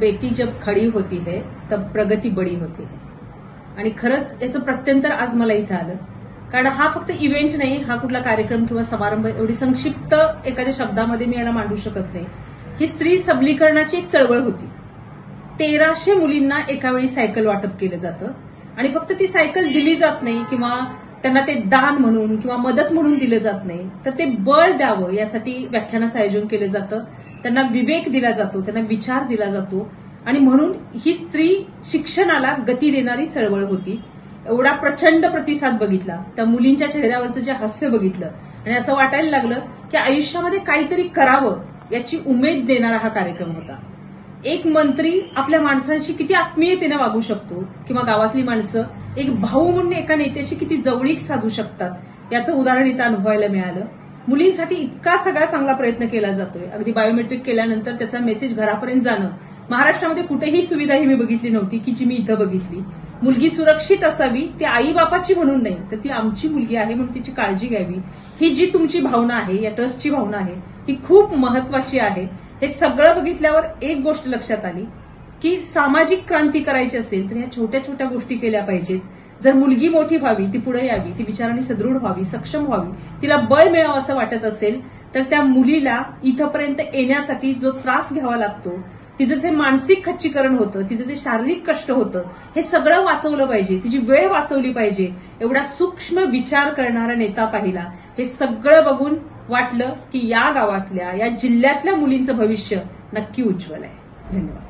बेटी जब खडी होती है तब प्रगती बडी होती है. आणि खरंच याचं प्रत्यंतर आज मला इथं आलं. कारण हा फक्त इव्हेंट नाही, हा कुठला कार्यक्रम किंवा समारंभ एवढी संक्षिप्त एखाद्या शब्दामध्ये मी याला मांडू शकत नाही. ही स्त्री सबलीकरणाची एक चळवळ होती. 1300 मुलींना एका वेळी सायकल वाटप केलं जातं आणि फक्त ती सायकल दिली जात नाही किंवा त्यांना ते दान म्हणून किंवा मदत म्हणून दिलं जात नाही, तर ते बळ द्यावं यासाठी व्याख्यानाचं आयोजन केलं जातं. त्यांना विवेक दिला जातो, त्यांना विचार दिला जातो आणि म्हणून ही स्त्री शिक्षणाला गती देणारी चळवळ होती. एवढा प्रचंड प्रतिसाद बघितला, त्या मुलींच्या चेहऱ्यावरचं जे हास्य बघितलं आणि असं वाटायला लागलं की आयुष्यामध्ये काहीतरी करावं याची उमेद देणारा हा कार्यक्रम होता. एक मंत्री आपल्या माणसांशी किती आत्मीयतेने वागू शकतो किंवा गावातली माणसं एक भाऊ म्हणून एका नेत्याशी किती जवळीक साधू शकतात याचं उदाहरण इथं अनुभवायला मिळालं. मुलींसाठी इतका सगळा चांगला प्रयत्न केला जातोय. अगदी बायोमेट्रिक केल्यानंतर त्याचा मेसेज घरापर्यंत जाणं महाराष्ट्रामध्ये कुठेही सुविधा ही मी बघितली नव्हती की जी मी इथं बघितली. मुलगी सुरक्षित असावी, ती आई बापाची म्हणून नाही तर ती आमची मुलगी आहे म्हणून तिची काळजी घ्यावी, ही जी तुमची भावना आहे, या ट्रस्टची भावना आहे, ही खूप महत्वाची आहे. हे सगळं बघितल्यावर एक गोष्ट लक्षात आली की सामाजिक क्रांती करायची असेल तर ह्या छोट्या छोट्या गोष्टी केल्या पाहिजेत. जर मुलगी मोठी व्हावी, ती पुढे यावी, ती विचारांनी सदृढ व्हावी, सक्षम व्हावी, तिला बळ मिळावं असं वाटत असेल तर त्या मुलीला इथपर्यंत येण्यासाठी जो त्रास घ्यावा लागतो, तिचं जे मानसिक खच्चीकरण होतं, तिचं जे शारीरिक कष्ट होतं, हे सगळं वाचवलं पाहिजे, तिची वेळ वाचवली पाहिजे. एवढा सूक्ष्म विचार करणारा नेता पाहिला. हे सगळं बघून वाटलं की या गावातल्या, या जिल्ह्यातल्या मुलींचं भविष्य नक्की उज्ज्वल आहे. धन्यवाद.